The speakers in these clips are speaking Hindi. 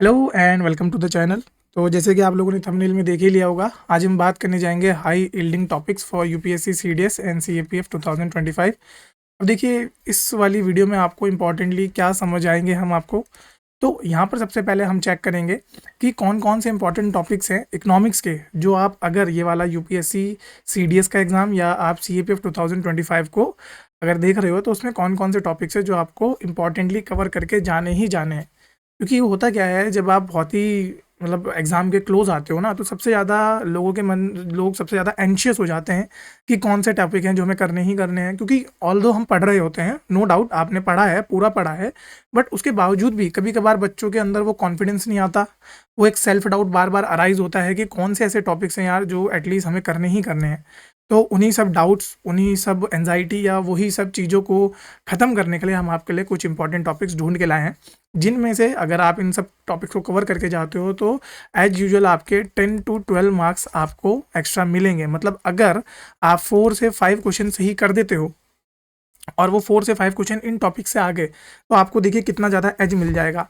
Hello and welcome to the channel. तो जैसे कि आप लोगों ने थंबनेल में देख ही लिया होगा, आज हम बात करने जाएंगे high yielding topics for UPSC CDS and CAPF 2025। अब देखिए, इस वाली वीडियो में आपको इम्पॉर्टेंटली क्या समझ आएंगे हम आपको। तो यहाँ पर सबसे पहले हम चेक करेंगे कि कौन कौन से इंपॉर्टेंट टॉपिक्स हैं इकोनॉमिक्स के, जो आप अगर ये वाला यूपीएससी सीडीएस का एग्ज़ाम या आप सीएपीएफ 2025 को अगर देख रहे हो तो उसमें कौन कौन से टॉपिक्स हैं जो आपको इम्पॉर्टेंटली कवर करके जाने ही जाने हैं। क्योंकि होता क्या है, जब आप बहुत ही मतलब एग्ज़ाम के क्लोज आते हो ना, तो सबसे ज़्यादा लोग सबसे ज़्यादा एंशियस हो जाते हैं कि कौन से टॉपिक हैं जो हमें करने ही करने हैं। क्योंकि ऑल्दो हम पढ़ रहे होते हैं, नो डाउट आपने पढ़ा है, पूरा पढ़ा है, बट उसके बावजूद भी कभी कभार बच्चों के अंदर वो कॉन्फिडेंस नहीं आता। वो एक सेल्फ डाउट बार बार अराइज होता है कि कौन से ऐसे टॉपिक्स हैं यार जो एटलीस्ट हमें करने ही करने हैं। तो उन्हीं सब डाउट्स, उन्हीं सब एंजाइटी या वही सब चीज़ों को ख़त्म करने के लिए हम आपके लिए कुछ इंपॉर्टेंट टॉपिक्स ढूंढ के लाए हैं, जिनमें से अगर आप इन सब टॉपिक्स को कवर करके जाते हो तो एज यूजुअल आपके 10 to 12 मार्क्स आपको एक्स्ट्रा मिलेंगे। मतलब अगर आप 4 से 5 क्वेश्चन सही कर देते हो और वो 4 से 5 क्वेश्चन इन टॉपिक से आ गए, तो आपको देखिए कितना ज़्यादा एज मिल जाएगा।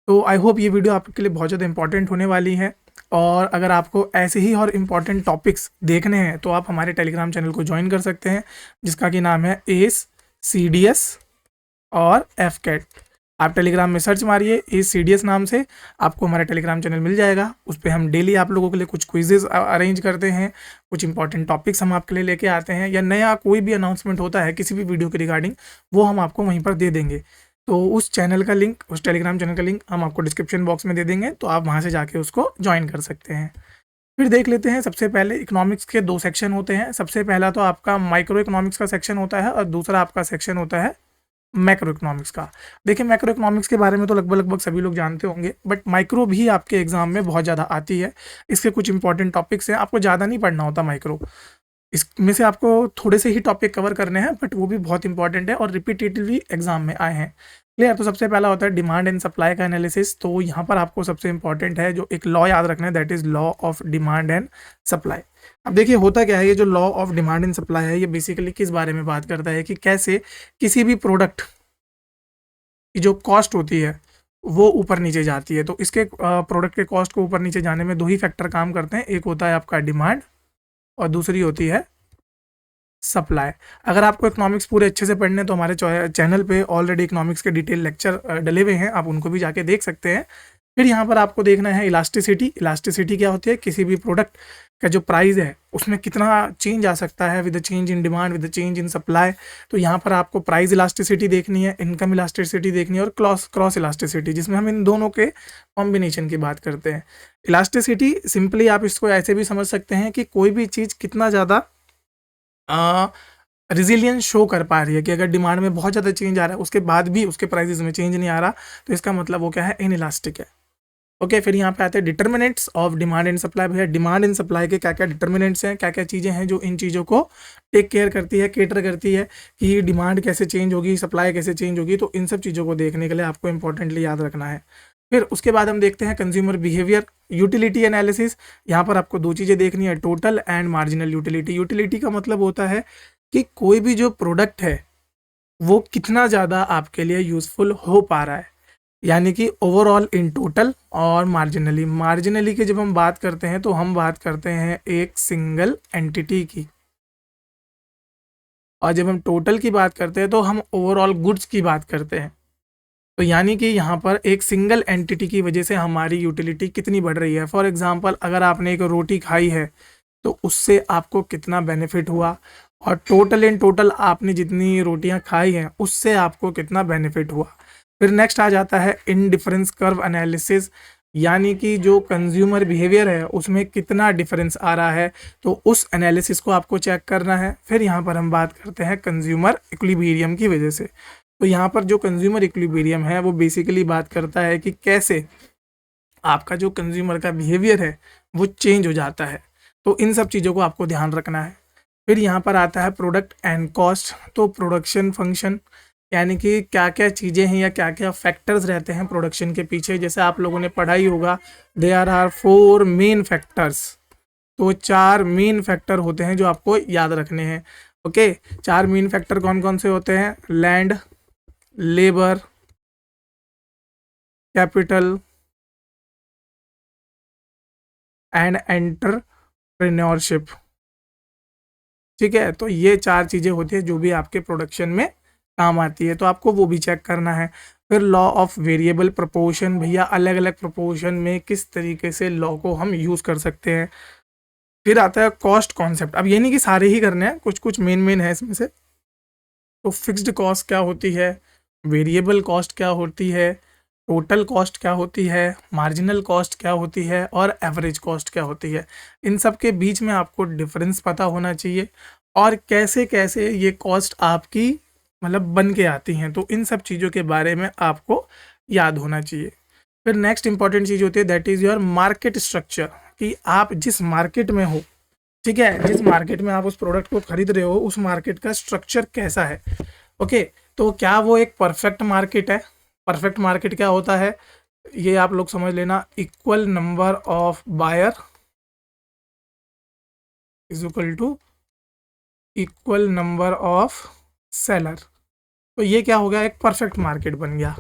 तो आई होप ये वीडियो आपके लिए बहुत ज़्यादा इंपॉर्टेंट होने वाली है। और अगर आपको ऐसे ही और इम्पॉर्टेंट टॉपिक्स देखने हैं तो आप हमारे टेलीग्राम चैनल को ज्वाइन कर सकते हैं, जिसका कि नाम है एस CDS और एफ कैट। आप टेलीग्राम में सर्च मारिए एस CDS नाम से, आपको हमारा टेलीग्राम चैनल मिल जाएगा। उस पर हम डेली आप लोगों के लिए कुछ क्विजेज अरेंज करते हैं, कुछ इंपॉर्टेंट टॉपिक्स हम आपके लिए लेके आते हैं, या नया कोई भी अनाउंसमेंट होता है किसी भी वीडियो के रिगार्डिंग, वो हम आपको वहीं पर दे देंगे। तो उस चैनल का लिंक, उस टेलीग्राम चैनल का लिंक हम आपको डिस्क्रिप्शन बॉक्स में दे देंगे, तो आप वहाँ से जाके उसको ज्वाइन कर सकते हैं। फिर देख लेते हैं, सबसे पहले इकोनॉमिक्स के 2 सेक्शन होते हैं। सबसे पहला तो आपका माइक्रो इकोनॉमिक्स का सेक्शन होता है और दूसरा आपका सेक्शन होता है मैक्रो इकोनॉमिक्स का। देखिए, मैक्रो इकोनॉमिक्स के बारे में तो लगभग लगभग सभी लोग जानते होंगे, बट माइक्रो भी आपके एग्जाम में बहुत ज़्यादा आती है। इसके कुछ इंपॉर्टेंट टॉपिक्स हैं, आपको ज़्यादा नहीं पढ़ना होता माइक्रो। इसमें से आपको थोड़े से ही टॉपिक कवर करने हैं, बट वो भी बहुत इंपॉर्टेंट है और रिपीटेटिवली एग्जाम में आए हैं। क्लियर। तो सबसे पहला होता है डिमांड एंड सप्लाई का एनालिसिस। तो यहाँ पर आपको सबसे इंपॉर्टेंट है जो एक लॉ याद रखना है, that is law of demand and supply. अब देखिए होता क्या है, ये जो law of demand and supply है, ये बेसिकली किस बारे में बात करता है कि कैसे किसी भी प्रोडक्ट की जो कॉस्ट होती है वो ऊपर नीचे जाती है। तो इसके प्रोडक्ट के कॉस्ट को ऊपर नीचे जाने में दो ही फैक्टर काम करते हैं, एक होता है आपका डिमांड और दूसरी होती है सप्लाई। अगर आपको इकोनॉमिक्स पूरे अच्छे से पढ़ने हैं तो हमारे चैनल पे ऑलरेडी इकोनॉमिक्स के डिटेल लेक्चर डले हुए हैं, आप उनको भी जाके देख सकते हैं। फिर यहाँ पर आपको देखना है इलास्टिसिटी। इलास्टिसिटी क्या होती है, किसी भी प्रोडक्ट का जो प्राइस है उसमें कितना चेंज आ सकता है with the change in demand, with the change in supply. तो यहाँ पर आपको प्राइस इलास्टिसिटी देखनी है, इनकम इलास्टिसिटी देखनी है और क्रॉस क्रॉस इलास्टिसिटी, जिसमें हम इन दोनों के कॉम्बिनेशन की बात करते हैं। इलास्टिसिटी सिंपली आप इसको ऐसे भी समझ सकते हैं कि कोई भी चीज़ कितना ज़्यादा रिजिलियंस शो कर पा रही है, कि अगर डिमांड में बहुत ज़्यादा चेंज आ रहा है उसके बाद भी उसके प्राइसेस में चेंज नहीं आ रहा, तो इसका मतलब वो क्या है, इनइलास्टिक है। ओके, फिर यहाँ पे आते हैं determinants of demand and supply. भैया डिमांड एंड सप्लाई के क्या क्या डिटर्मिनेंट्स हैं, क्या क्या चीज़ें हैं जो इन चीज़ों को टेक केयर करती है, केटर करती है कि डिमांड कैसे चेंज होगी, सप्लाई कैसे चेंज होगी। तो इन सब चीज़ों को देखने के लिए आपको इंपॉर्टेंटली याद रखना है। फिर उसके बाद हम देखते हैं कंज्यूमर बिहेवियर, यूटिलिटी एनालिसिस। यहाँ पर आपको दो चीज़ें देखनी है, total and marginal utility. Utility का मतलब होता है कि कोई भी जो प्रोडक्ट है वो कितना ज़्यादा आपके लिए यूज़फुल हो पा रहा है, यानी कि ओवरऑल इन टोटल। और मार्जिनली, मार्जिनली की जब हम बात करते हैं तो हम बात करते हैं एक सिंगल एंटिटी की, और जब हम टोटल की बात करते हैं तो हम ओवरऑल गुड्स की बात करते हैं। तो यानी कि यहाँ पर एक सिंगल एंटिटी की वजह से हमारी यूटिलिटी कितनी बढ़ रही है। फॉर एग्जांपल, अगर आपने एक रोटी खाई है तो उससे आपको कितना बेनिफिट हुआ, और टोटल इन टोटल आपने जितनी रोटियां खाई हैं उससे आपको कितना बेनिफिट हुआ। फिर नेक्स्ट आ जाता है इन डिफरेंस कर्व एनालिसिस, यानी कि जो कंज्यूमर बिहेवियर है उसमें कितना डिफरेंस आ रहा है, तो उस एनालिसिस को आपको चेक करना है। फिर यहाँ पर हम बात करते हैं कंज्यूमर इक्विलिब्रियम की वजह से। तो यहाँ पर जो कंज्यूमर इक्विलिब्रियम है वो बेसिकली बात करता है कि कैसे आपका जो कंज्यूमर का बिहेवियर है वो चेंज हो जाता है। तो इन सब चीज़ों को आपको ध्यान रखना है। फिर यहाँ पर आता है प्रोडक्ट एंड कॉस्ट। तो प्रोडक्शन फंक्शन, यानी कि क्या क्या चीज़ें हैं या क्या क्या फैक्टर्स रहते हैं प्रोडक्शन के पीछे। जैसे आप लोगों ने पढ़ा ही होगा, देयर आर 4 मेन फैक्टर्स। तो 4 मेन फैक्टर होते हैं जो आपको याद रखने हैं। ओके, 4 मेन फैक्टर कौन कौन से होते हैं, land, labour, capital, and entrepreneurship. ठीक है, तो ये 4 चीज़ें होती है जो भी आपके प्रोडक्शन में काम आती है, तो आपको वो भी चेक करना है। फिर लॉ ऑफ वेरिएबल प्रोपोर्शन, भैया अलग अलग प्रोपोर्शन में किस तरीके से लॉ को हम यूज़ कर सकते हैं। फिर आता है कॉस्ट कॉन्सेप्ट। अब ये नहीं कि सारे ही करने हैं, कुछ कुछ मेन मेन है इसमें से। तो फिक्स्ड कॉस्ट क्या होती है, वेरिएबल कॉस्ट क्या होती है, टोटल कॉस्ट क्या होती है, मार्जिनल कॉस्ट क्या होती है, और एवरेज कॉस्ट क्या होती है। इन सब के बीच में आपको डिफरेंस पता होना चाहिए, और कैसे कैसे ये कॉस्ट आपकी मतलब बन के आती हैं, तो इन सब चीज़ों के बारे में आपको याद होना चाहिए। फिर नेक्स्ट इंपॉर्टेंट चीज़ होती है that is your market structure, कि आप जिस मार्केट में हो, ठीक है, जिस मार्केट में आप उस प्रोडक्ट को खरीद रहे हो उस मार्केट का स्ट्रक्चर कैसा है। ओके, तो क्या वो एक परफेक्ट मार्केट है। परफेक्ट मार्केट क्या होता है, ये आप लोग समझ लेना, equal number of buyer is equal to equal number of seller. तो ये क्या हो गया, एक परफेक्ट मार्केट बन गया।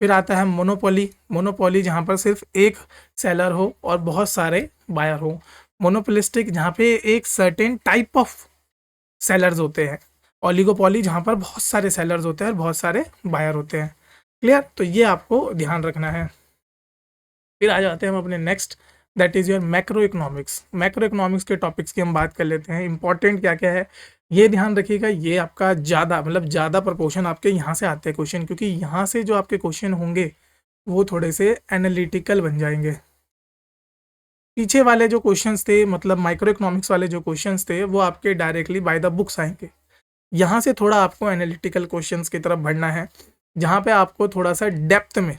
फिर आता है मोनोपोली। मोनोपोली जहाँ पर सिर्फ एक सेलर हो और बहुत सारे बायर हो। मोनोपोलिस्टिक जहाँ पे एक सर्टेन टाइप ऑफ सेलर्स होते हैं। ओलिगोपोली जहाँ पर बहुत सारे सेलर्स होते हैं और बहुत सारे बायर होते हैं। क्लियर, तो ये आपको ध्यान रखना है। फिर आ जाते हैं हम अपने next, that is your macro economics. Macro economics के टॉपिक्स की हम बात कर लेते हैं। इंपॉर्टेंट क्या क्या है ये ध्यान रखिएगा। ये आपका ज़्यादा मतलब ज़्यादा प्रपोर्शन आपके यहाँ से आते हैं क्वेश्चन, क्योंकि यहाँ से जो आपके क्वेश्चन होंगे वो थोड़े से एनालिटिकल बन जाएंगे। पीछे वाले जो क्वेश्चंस थे, मतलब माइक्रो इकोनॉमिक्स वाले जो क्वेश्चंस थे, वो आपके डायरेक्टली बाय द बुक्स आएंगे। यहाँ से थोड़ा आपको एनालिटिकल क्वेश्चंस की तरफ बढ़ना है, जहाँ पे आपको थोड़ा सा डेप्थ में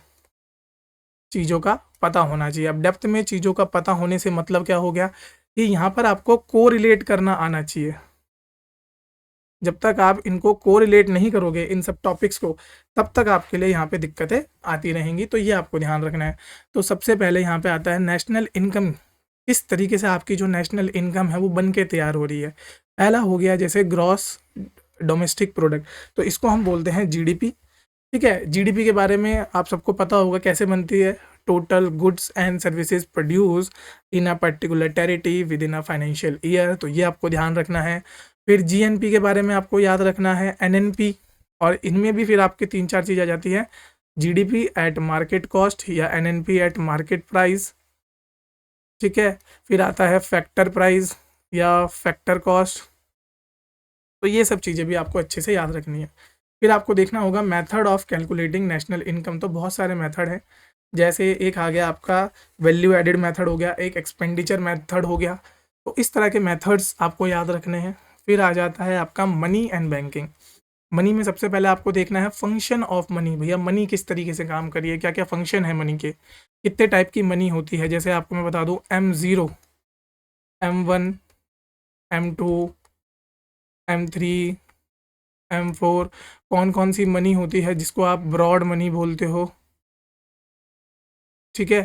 चीज़ों का पता होना चाहिए। अब डेप्थ में चीज़ों का पता होने से मतलब क्या हो गया कि यहाँ पर आपको को रिलेट करना आना चाहिए। जब तक आप इनको को रिलेट नहीं करोगे इन सब टॉपिक्स को, तब तक आपके लिए यहाँ पे दिक्कतें आती रहेंगी। तो ये आपको ध्यान रखना है। तो सबसे पहले यहाँ पे आता है नेशनल इनकम। किस तरीके से आपकी जो नेशनल इनकम है वो बन के तैयार हो रही है। पहला हो गया जैसे ग्रॉस डोमेस्टिक प्रोडक्ट, तो इसको हम बोलते हैं जीडीपी। ठीक है, जीडीपी के बारे में आप सबको पता होगा कैसे बनती है। Total goods and services produce in a particular territory with in a financial year, तो ये आपको ध्यान रखना है। फिर जीएनपी के बारे में आपको याद रखना है, एनएनपी, और इनमें भी फिर आपके 3-4 चीज़ आ जाती है, जीडीपी एट मार्केट कॉस्ट या एनएनपी एट मार्केट प्राइस। ठीक है, फिर आता है फैक्टर प्राइस या फैक्टर कॉस्ट। तो ये सब चीज़ें भी आपको अच्छे से याद रखनी है। फिर आपको देखना होगा method of calculating national income. तो बहुत सारे मेथड हैं, जैसे एक आ गया आपका वैल्यू एडेड मेथड हो गया, एक एक्सपेंडिचर मेथड हो गया। तो इस तरह के मेथड्स आपको याद रखने हैं। फिर आ जाता है आपका मनी एंड बैंकिंग। मनी में सबसे पहले आपको देखना है फंक्शन ऑफ मनी। भैया मनी किस तरीके से काम करी है, क्या क्या फंक्शन है मनी के, कितने टाइप की मनी होती है। जैसे आपको मैं बता दूँ M0, M1, M2, M3, M4, कौन कौन सी मनी होती है जिसको आप ब्रॉड मनी बोलते हो। ठीक है,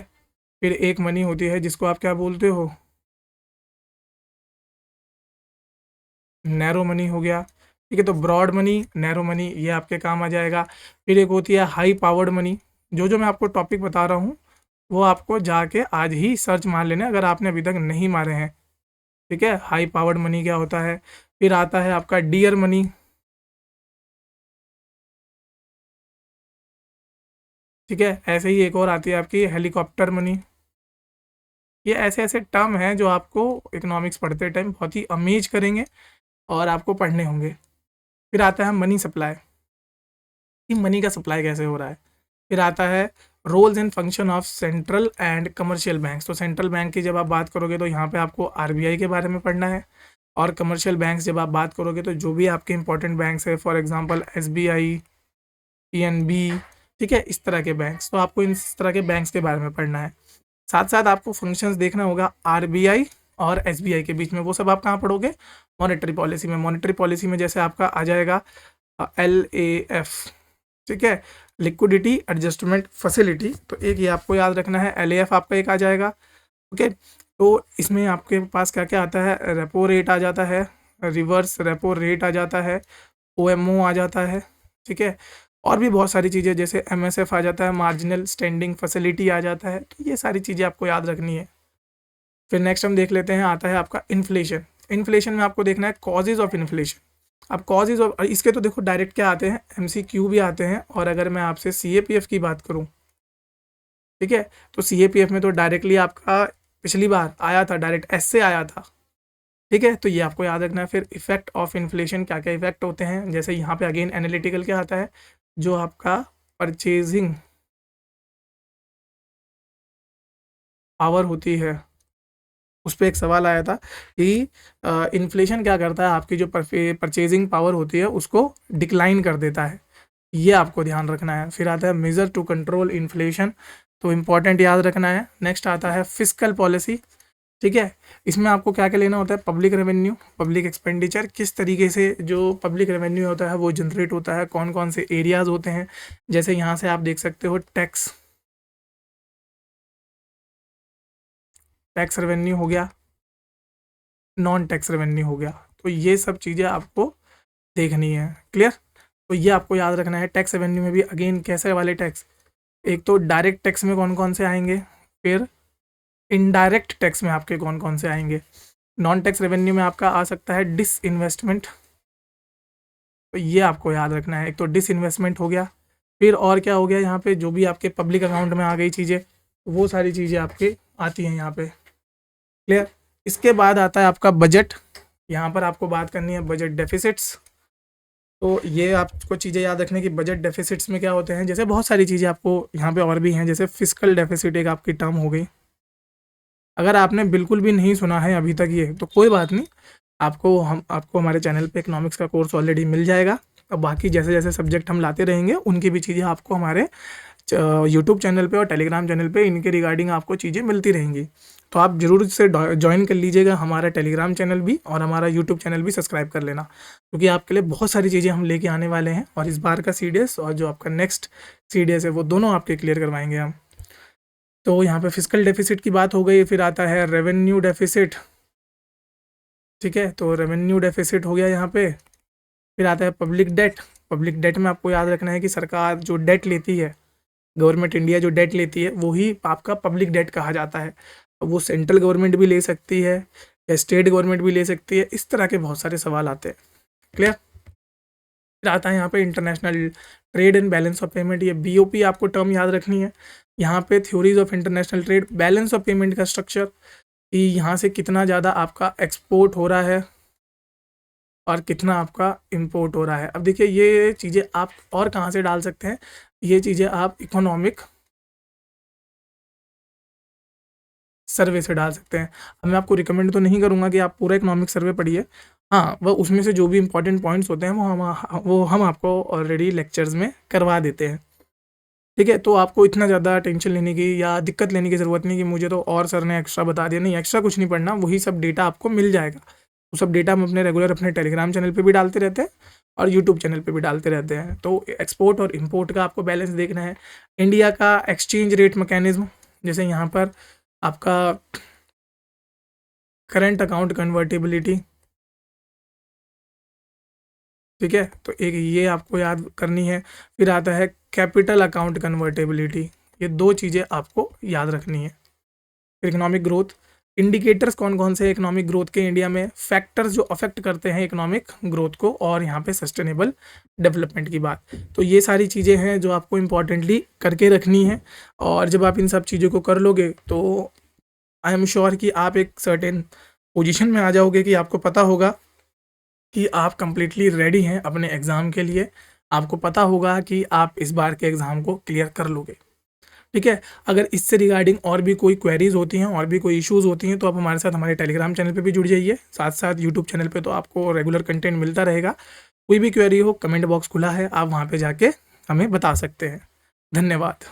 फिर एक मनी होती है जिसको आप क्या बोलते हो, नैरो मनी हो गया। ठीक है, तो ब्रॉड मनी, नैरो मनी, ये आपके काम आ जाएगा। फिर एक होती है हाई पावर्ड मनी। जो जो मैं आपको टॉपिक बता रहा हूँ वो आपको जाके आज ही सर्च मार लेना अगर आपने अभी तक नहीं मारे हैं। ठीक है, हाई पावर्ड मनी क्या होता है। फिर आता है आपका डियर मनी। ठीक है, ऐसे ही एक और आती है आपकी हेलीकॉप्टर मनी। ये ऐसे ऐसे टर्म हैं जो आपको इकोनॉमिक्स पढ़ते टाइम बहुत ही अमेज करेंगे और आपको पढ़ने होंगे। फिर आता है मनी सप्लाई, कि मनी का सप्लाई कैसे हो रहा है। फिर आता है roles and function of central and commercial banks. तो सेंट्रल बैंक की जब आप बात करोगे तो यहाँ पे आपको आरबीआई के बारे में पढ़ना है, और कमर्शियल बैंक्स जब आप बात करोगे तो जो भी आपके इंपॉर्टेंट बैंक्स है, फॉर एग्जांपल एसबीआई, पीएनबी, ठीक है, इस तरह के बैंक्स, तो आपको इस तरह के बैंक्स के बारे में पढ़ना है। साथ साथ आपको फंक्शंस देखना होगा आरबीआई और एसबीआई के बीच में। वो सब आप कहाँ पढ़ोगे, मॉनेटरी पॉलिसी में। मॉनेटरी पॉलिसी में जैसे आपका आ जाएगा LAF, ठीक है, लिक्विडिटी एडजस्टमेंट फैसिलिटी। तो एक ये आपको याद रखना है, LAF आपका एक आ जाएगा। ओके, तो इसमें आपके पास क्या क्या आता है, रेपो रेट आ जाता है, रिवर्स रेपो रेट आ जाता है, OMO आ जाता है। ठीक है, और भी बहुत सारी चीज़ें जैसे MSF आ जाता है, मार्जिनल स्टैंडिंग फैसिलिटी आ जाता है। तो ये सारी चीज़ें आपको याद रखनी है। फिर नेक्स्ट हम देख लेते हैं, आता है आपका इन्फ्लेशन। इन्फ्लेशन में आपको देखना है कॉजेज ऑफ इन्फ्लेशन। अब कॉजेज ऑफ इसके तो देखो डायरेक्ट क्या आते हैं, MCQ भी आते हैं। और अगर मैं आपसे CAPF की बात करूं, ठीक है, तो CAPF में तो डायरेक्टली आपका पिछली बार आया था, डायरेक्ट एस से आया था, ठीक है। तो ये आपको याद रखना है। फिर इफेक्ट ऑफ इन्फ्लेशन, क्या क्या इफेक्ट होते हैं, जैसे यहाँ पे अगेन एनालिटिकल क्या आता है, जो आपका परचेजिंग पावर होती है, उस पर एक सवाल आया था कि इन्फ्लेशन क्या करता है, आपकी जो परचेजिंग पावर होती है उसको डिक्लाइन कर देता है, ये आपको ध्यान रखना है। फिर आता है मेजर टू कंट्रोल इन्फ्लेशन, तो इम्पॉर्टेंट याद रखना है। नेक्स्ट आता है फिस्कल पॉलिसी, ठीक है। इसमें आपको क्या क्या लेना होता है, पब्लिक रेवेन्यू, पब्लिक एक्सपेंडिचर, किस तरीके से जो पब्लिक रेवेन्यू होता है वो जनरेट होता है, कौन कौन से एरियाज होते हैं। जैसे यहाँ से आप देख सकते हो टैक्स रेवेन्यू हो गया, नॉन टैक्स रेवेन्यू हो गया, तो ये सब चीज़ें आपको देखनी है। क्लियर? तो ये आपको याद रखना है। टैक्स रेवेन्यू में भी अगेन कैसे वाले टैक्स, एक तो डायरेक्ट टैक्स में कौन कौन से आएंगे, फिर इनडायरेक्ट टैक्स में आपके कौन कौन से आएंगे। नॉन टैक्स रेवेन्यू में आपका आ सकता है डिसइन्वेस्टमेंट, तो ये आपको याद रखना है। एक तो डिसइन्वेस्टमेंट हो गया, फिर और क्या हो गया, यहाँ पे जो भी आपके पब्लिक अकाउंट में आ गई चीज़ें, वो सारी चीज़ें आपके आती हैं यहाँ पे। क्लियर? इसके बाद आता है आपका बजट। यहाँ पर आपको बात करनी है बजट डेफिसिट्स। तो ये आपको चीज़ें याद रखने की, बजट डेफिसिट्स में क्या होते हैं, जैसे बहुत सारी चीज़ें आपको यहाँ पे और भी हैं, जैसे फिस्कल डेफिसिट एक आपकी टर्म हो गई। अगर आपने बिल्कुल भी नहीं सुना है अभी तक ये, तो कोई बात नहीं, आपको हमारे चैनल पे इकोनॉमिक्स का कोर्स ऑलरेडी मिल जाएगा। और बाकी जैसे जैसे सब्जेक्ट हम लाते रहेंगे उनकी भी चीज़ें आपको हमारे यूट्यूब चैनल पे और टेलीग्राम चैनल पे इनके रिगार्डिंग आपको चीज़ें मिलती रहेंगी। तो आप ज़रूर से ज्वाइन कर लीजिएगा हमारा टेलीग्राम चैनल भी, और हमारा यूट्यूब चैनल भी सब्सक्राइब कर लेना, क्योंकि आपके लिए बहुत सारी चीज़ें हम लेके आने वाले हैं। और इस बार का CDS और जो आपका नेक्स्ट CDS है वो दोनों आपके क्लियर करवाएंगे हम। तो यहाँ पे फिजिकल डेफिसिट की बात हो गई, फिर आता है रेवेन्यू डेफिसिट, ठीक है। तो रेवेन्यू डेफिसिट हो गया यहाँ पे। फिर आता है पब्लिक डेट। पब्लिक डेट में आपको याद रखना है कि सरकार जो डेट लेती है, गवर्नमेंट इंडिया जो डेट लेती है, वही आपका पब्लिक डेट कहा जाता है। वो सेंट्रल गवर्नमेंट भी ले सकती है या स्टेट गवर्नमेंट भी ले सकती है, इस तरह के बहुत सारे सवाल आते हैं। क्लियर? फिर आता है यहाँ पे international trade and balance of payment, ये BOP आपको टर्म याद रखनी है। यहाँ पे theories of international trade, balance of payment का स्ट्रक्चर, कि यहाँ से कितना ज़्यादा आपका एक्सपोर्ट हो रहा है और कितना आपका इंपोर्ट हो रहा है। अब देखिए ये चीज़ें आप और कहाँ से डाल सकते हैं, ये चीज़ें आप इकोनॉमिक सर्वे से डाल सकते हैं। अब मैं आपको रिकमेंड तो नहीं करूँगा कि आप पूरा इकोनॉमिक सर्वे पढ़िए, हाँ वह उसमें से जो भी इंपॉर्टेंट पॉइंट्स होते हैं वो हम आपको ऑलरेडी लेक्चर्स में करवा देते हैं, ठीक है। तो आपको इतना ज़्यादा टेंशन लेने की या दिक्कत लेने की ज़रूरत नहीं कि मुझे तो और सर ने एक्स्ट्रा बता दिया, नहीं, एक्स्ट्रा कुछ नहीं पढ़ना, वही सब डेटा आपको मिल जाएगा। वो सब डेटा हम अपने रेगुलर अपने टेलीग्राम चैनल पे भी डालते रहते हैं और यूट्यूब चैनल पे भी डालते रहते हैं। तो एक्सपोर्ट और इम्पोर्ट का आपको बैलेंस देखना है। इंडिया का एक्सचेंज रेट मैकेनिज्म, जैसे यहाँ पर आपका करंट अकाउंट कन्वर्टेबिलिटी, ठीक है, तो एक ये आपको याद करनी है। फिर आता है कैपिटल अकाउंट कन्वर्टेबिलिटी, ये दो चीज़ें आपको याद रखनी है। फिर इकोनॉमिक ग्रोथ, इंडिकेटर्स कौन कौन से इकोनॉमिक ग्रोथ के इंडिया में, फैक्टर्स जो अफेक्ट करते हैं इकोनॉमिक ग्रोथ को, और यहाँ पे सस्टेनेबल डेवलपमेंट की बात। तो ये सारी चीज़ें हैं जो आपको इम्पॉर्टेंटली करके रखनी है। और जब आप इन सब चीज़ों को कर लोगे तो आई एम श्योर कि आप एक सर्टेन पोजीशन में आ जाओगे कि आपको पता होगा कि आप कंप्लीटली रेडी हैं अपने एग्ज़ाम के लिए। आपको पता होगा कि आप इस बार के एग्ज़ाम को क्लियर कर लोगे, ठीक है। अगर इससे रिगार्डिंग और भी कोई क्वेरीज होती हैं और भी कोई इश्यूज़ होती हैं तो आप हमारे साथ हमारे टेलीग्राम चैनल पे भी जुड़ जाइए, साथ साथ यूट्यूब चैनल पे तो आपको रेगुलर कंटेंट मिलता रहेगा। कोई भी क्वेरी हो, कमेंट बॉक्स खुला है, आप वहाँ पे जाके हमें बता सकते हैं। धन्यवाद।